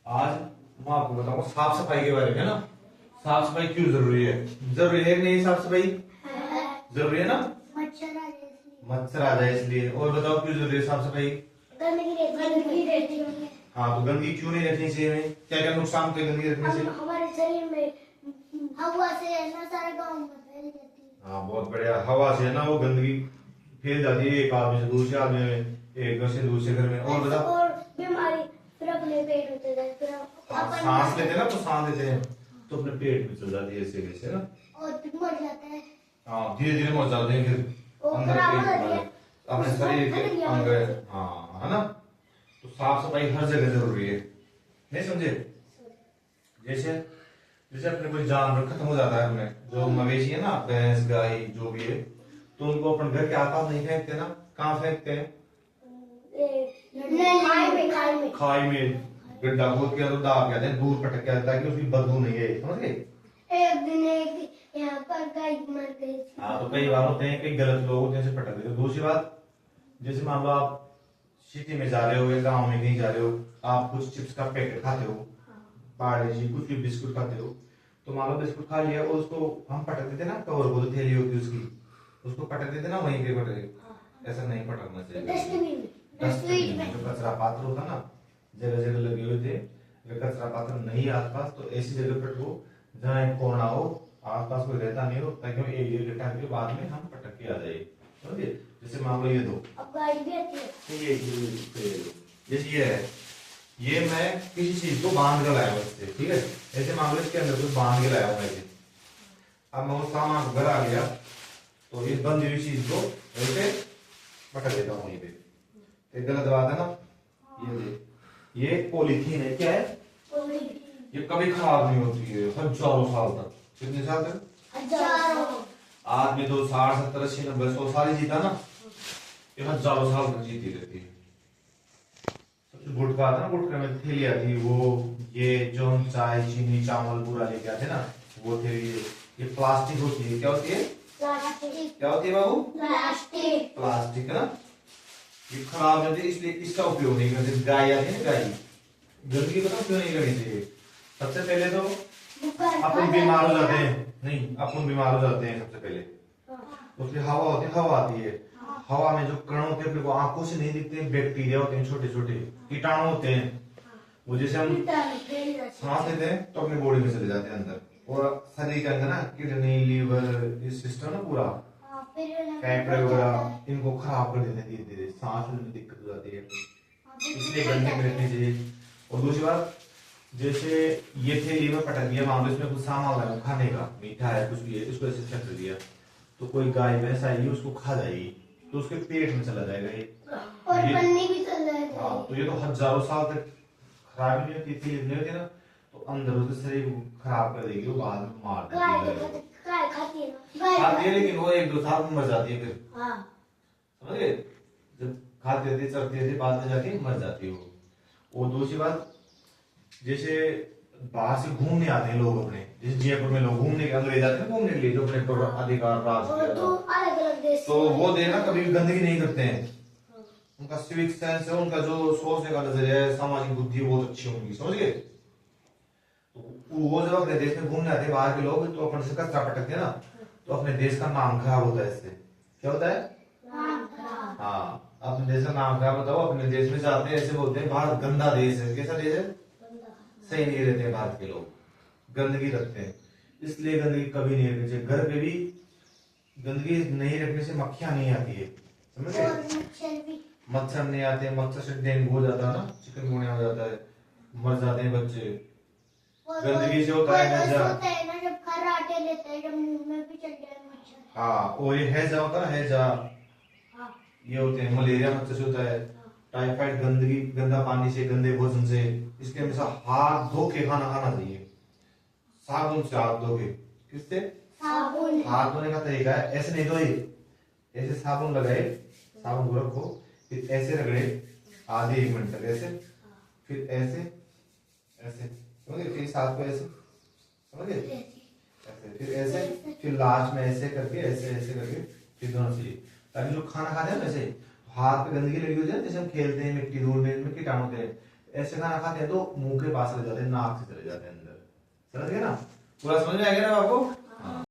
आज मैं आपको बताऊंगा साफ सफाई के बारे में ना। साफ सफाई क्यों जरूरी है? जरूरी है कि नहीं साफ सफाई? जरूरी है ना। मच्छर आ जाए इसलिए। और बताओ क्यों जरूरी है साफ सफाई? गंदगी रहती है। हाँ, तो गंदगी क्यों नहीं रखनी चाहिए हमें? क्या क्या नुकसान होते हैं गंदगी रखने से? हमारे शरीर में हवा से ना सारे गाँव में फैल जाती है। हाँ, बहुत बढ़िया। हवा से ना वो गंदगी फैल जाती है, एक आदमी से दूसरे आदमी में, एक घर से दूसरे घर में। और बताओ, और बीमारी फिर अपने पेट में चले जाए, फिर अपन सांस लेते हैं ना, तो सांस लेते हैं तो अपने पेट में चल जाती है ऐसे वैसे ना। और फिर मर जाता है। हाँ, धीरे धीरे मर जाते हैं फिर और अंदर खराब पेट हो में, जाती है। अपने शरीर के अंग। हाँ, है ना। तो साफ सफाई हर जगह जरूरी है, नहीं समझे? जैसे जैसे अपने कोई जानवर खत्म हो जाता है, अपने जो मवेशी है ना, भैंस गाय जो भी है, तो उनको अपन घर के आसपास नहीं फेंकते ना। कहाँ फेंकते हैं? खाई में गड्ढा खोद के अंदर दाब के आते हैं, दूर पटक के आता है ताकि उसकी बदबू नहीं है। समझ गए? एक दिन एक यहाँ पर गाय मर गई थी। हाँ, तो कई बार होते हैं, कई गलत लोग होते हैं, जैसे पटक देते हैं। दूसरी बात, जैसे मान लो आप सिटी में जा रहे हो या गांव में कहीं जा रहे हो, आप कुछ चिप्स का पैकेट खाते हो, पार्ले जी कुछ भी बिस्कुट खाते हो, तो मान लो बिस्कुट खा लिया और उसको हम पटक देते ना, कवर को जो थैली होती है उसकी, उसको पटक देते ना, वहीं पे पटक। ऐसा नहीं पटकना चाहिए। डस्टबिन में जो कचरा पात्र होता ना, जगह जगह लगे हुए थे, अगर कचरा पात्र नहीं आसपास तो ऐसी जगह पटको जहाँ एक कोना हो, आसपास कोई रहता नहीं हो, ताकि हम एक डेढ़ घंटा के बाद में हम पटक के आ जाए। समझे? जैसे मान लो ये दो, अब गाय भी आती है। ये जैसे ये है, ये मैं किसी चीज को बांध कर लाया हूँ इससे, ठीक है? ऐसे मान लो इसके अंदर कुछ बांध के लाया हूँ ऐसे। अब मैं वो सामान घर आ गया तो इस बंधी हुई चीज को ऐसे पटक देता हूँ वहीं पे। एक गलत बात है ना। ये देख, ये पॉलीथीन है, क्या है? ये कभी खराब नहीं होती है हजारों साल तक। कितने साल तक? हजारों। आदमी तो 60 70 80 90 100 साल ही जीता ना, ये हजारों साल तक जीती रहती है। सबसे गुटखा आता ना, गुटखा में थैली आती, वो ये जो हम चाय चीनी चावल पूरा लेके आते ना, वो थैली ये प्लास्टिक होती है। क्या होती है? प्लास्टिक। क्या होती है बाबू? प्लास्टिक। प्लास्टिक है ना। ये खराब होती है, इसलिए इसका उपयोग नहीं करते। गाय आती है ना, गाय गंदगी बताओ क्यों नहीं करनी चाहिए? सबसे पहले तो अपन बीमार हो जाते हैं, नहीं अपन बीमार हो जाते हैं सबसे पहले। उसकी हवा होती है, हवा आती है, हवा में जो कण होते हैं अपने को आंखों से नहीं दिखते हैं, बैक्टीरिया होते हैं, छोटे छोटे कीटाणु होते हैं, वो जैसे हम सांस लेते हैं तो अपनी बॉडी में चले जाते हैं अंदर, और शरीर के अंदर ना किडनी लीवर ये सिस्टम ना पूरा फेफड़े वगैरह इनको खराब कर देते हैं धीरे धीरे, सांस लेने में दिक्कत हो जाती है। इसलिए गंदगी में रखनी चाहिए। और दूसरी बात, जैसे ये थैली में पटक दिया, मान लो इसमें कुछ सामान लगा खाने का, मीठा है कुछ भी है, इसको ऐसे फेंक दिया तो कोई गाय भैंस आएगी उसको खा जाएगी, तो उसके पेट में चला जाएगा ये, और पन्नी भी चल जाएगी। हाँ, तो ये तो हजारों साल तक खराब नहीं होती थी, नहीं होती ना, तो अंदर उसके शरीर को खराब कर देगी, वो बाद में मार देगी। गाय खाती है खाती है लेकिन वो एक दो साल में मर जाती है फिर। हाँ। समझ गए? जब खाती रहती चलती रहती बाद में जाके मर जाती है वो। और दूसरी बात, जैसे बाहर से घूमने आते हैं लोग अपने, जैसे जयपुर में लोग घूमने के अंग्रेज आते हैं घूमने के लिए, जो अपने अधिकार राज अलग अलग देश, तो वो देखना कभी भी गंदगी नहीं करते हैं। उनका सिविक सेंस है, उनका जो सोचने का नजरिया है, सामाजिक बुद्धि बहुत अच्छी होगी। समझ गए? तो वो जब अपने देश में घूमने आते हैं बाहर के लोग, तो अपन से कचरा पटकते हैं ना, तो अपने देश का नाम खराब होता है इससे। क्या होता है? हाँ, अपने देश का नाम खराब होता है। अपने देश में जाते हैं ऐसे बोलते हैं भारत गंदा देश है। कैसा देश है? सही नहीं रहते हैं भारत के लोग, गंदगी रखते हैं। इसलिए गंदगी कभी नहीं रखनी चाहिए। घर पे भी गंदगी नहीं रखने से मक्खियां नहीं आती है, समझ गए? मच्छर नहीं आते, मच्छर से डेंगू हो जाता है ना, चिकनगुनिया हो जाता है, मर जाते हैं बच्चे। गंदगी से होता है हैजा। जब खर्राटे लेते हैं, जब मुंह में भी चल जाए मच्छर। हाँ, और ये हैजा होता है ना, हैजा ये होते हैं, मलेरिया मच्छर से होता है, टाइफाइड गंदगी, गंदा पानी से, गंदे भोजन से। इसके हमेशा हाथ धो के खाना खाना चाहिए, साबुन से हाथ धो के। किससे? साबुन। हाथ धोने का तरीका है, ऐसे नहीं धोए, ऐसे साबुन लगाए, साबुन को रखो, फिर ऐसे रगड़े आधे 1 मिनट तक ऐसे, फिर ऐसे ऐसे, समझे? फिर इस हाथ को ऐसे, समझे? ऐसे, फिर ऐसे, फिर लास्ट में ऐसे करके, ऐसे ऐसे करके फिर दोनों चाहिए, ताकि जो खाना खाते हैं वैसे हाथ पे गंदगी लगी होती है, जैसे हम खेलते हैं मिट्टी धूल में, इनमें कीटाणु होते हैं, ऐसे खाना खाते हैं तो मुंह के पास रह जाते हैं, नाक से चले जाते हैं अंदर। समझ गए ना? पूरा समझ में आ गया ना आपको?